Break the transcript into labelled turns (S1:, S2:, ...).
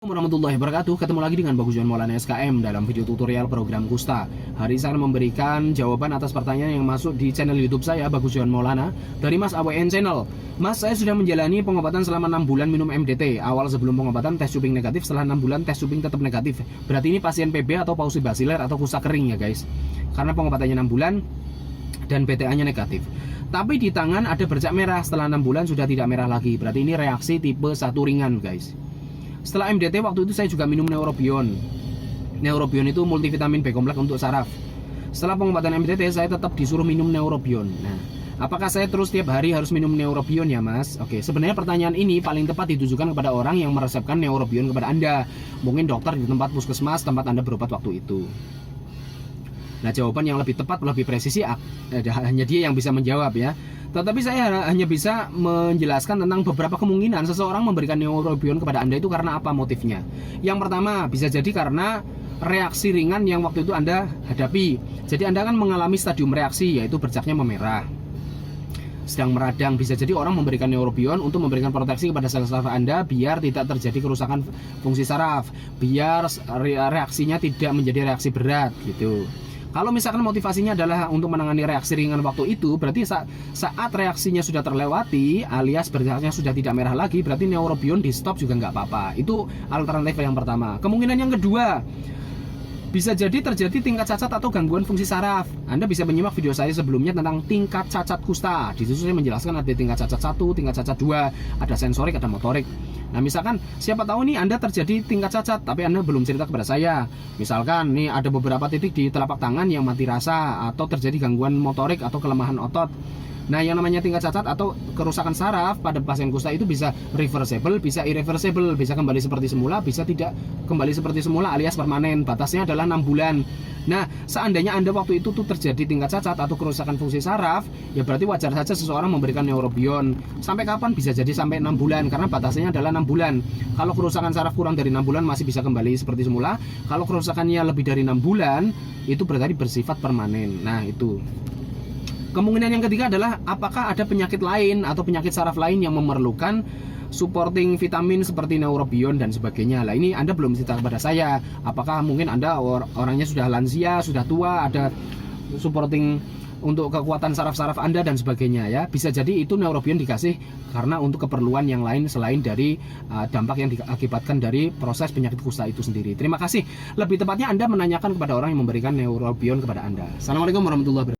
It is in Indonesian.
S1: Warahmatullahi wabarakatuh. Ketemu lagi dengan Bagus John Maulana SKM dalam video tutorial program Kusta. Hari ini saya akan memberikan jawaban atas pertanyaan yang masuk di channel YouTube saya, Bagus John Maulana, dari Mas AWN Channel. Mas, saya sudah menjalani pengobatan selama 6 bulan minum MDT. Awal sebelum pengobatan tes cuping negatif, setelah 6 bulan tes cuping tetap negatif. Berarti ini pasien PB atau pausi basiler atau kusta kering ya guys. Karena pengobatannya 6 bulan dan BTA-nya negatif. Tapi di tangan ada bercak merah, setelah 6 bulan sudah tidak merah lagi. Berarti ini reaksi tipe 1 ringan guys. Setelah MDT waktu itu saya juga minum Neurobion. Neurobion itu multivitamin B kompleks untuk saraf. Setelah pengobatan MDT saya tetap disuruh minum Neurobion. Nah, apakah saya terus tiap hari harus minum Neurobion ya Mas? Oke, sebenarnya pertanyaan ini paling tepat ditujukan kepada orang yang meresepkan Neurobion kepada Anda. Mungkin dokter di tempat puskesmas tempat Anda berobat waktu itu. Nah, jawaban yang lebih tepat, lebih presisi hanya dia yang bisa menjawab ya. Tetapi saya hanya bisa menjelaskan tentang beberapa kemungkinan seseorang memberikan Neurobion kepada Anda itu karena apa motifnya. Yang pertama, bisa jadi karena reaksi ringan yang waktu itu Anda hadapi. Jadi Anda kan mengalami stadium reaksi, yaitu bercaknya memerah, sedang meradang. Bisa jadi orang memberikan Neurobion untuk memberikan proteksi kepada sel saraf Anda biar tidak terjadi kerusakan fungsi saraf, biar reaksinya tidak menjadi reaksi berat gitu. Kalau misalkan motivasinya adalah untuk menangani reaksi ringan waktu itu, berarti saat reaksinya sudah terlewati alias bercaknya sudah tidak merah lagi, berarti Neurobion di stop juga nggak apa-apa. Itu alternatif yang pertama. Kemungkinan yang kedua, bisa jadi terjadi tingkat cacat atau gangguan fungsi saraf. Anda bisa menyimak video saya sebelumnya tentang tingkat cacat kusta. Di situ saya menjelaskan ada tingkat cacat 1, tingkat cacat 2, ada sensorik, ada motorik. Nah, misalkan siapa tahu nih Anda terjadi tingkat cacat tapi Anda belum cerita kepada saya. Misalkan nih ada beberapa titik di telapak tangan yang mati rasa atau terjadi gangguan motorik atau kelemahan otot. Nah, yang namanya tingkat cacat atau kerusakan saraf pada pasien kusta itu bisa reversible, bisa irreversible, bisa kembali seperti semula, bisa tidak kembali seperti semula alias permanen. Batasnya adalah 6 bulan. Nah, seandainya Anda waktu itu tuh terjadi tingkat cacat atau kerusakan fungsi saraf, ya berarti wajar saja seseorang memberikan Neurobion. Sampai kapan? Bisa jadi sampai 6 bulan karena batasnya adalah 6 bulan. Kalau kerusakan saraf kurang dari 6 bulan masih bisa kembali seperti semula. Kalau kerusakannya lebih dari 6 bulan, itu berarti bersifat permanen. Nah, itu. Kemungkinan yang ketiga adalah apakah ada penyakit lain atau penyakit saraf lain yang memerlukan supporting vitamin seperti Neurobion dan sebagainya. Lah, ini Anda belum cerita kepada saya. Apakah mungkin Anda orangnya sudah lansia, sudah tua, ada supporting untuk kekuatan saraf-saraf Anda dan sebagainya ya. Bisa jadi itu Neurobion dikasih karena untuk keperluan yang lain selain dari dampak yang diakibatkan dari proses penyakit kusta itu sendiri. Terima kasih. Lebih tepatnya Anda menanyakan kepada orang yang memberikan Neurobion kepada Anda. Assalamualaikum warahmatullahi wabarakatuh.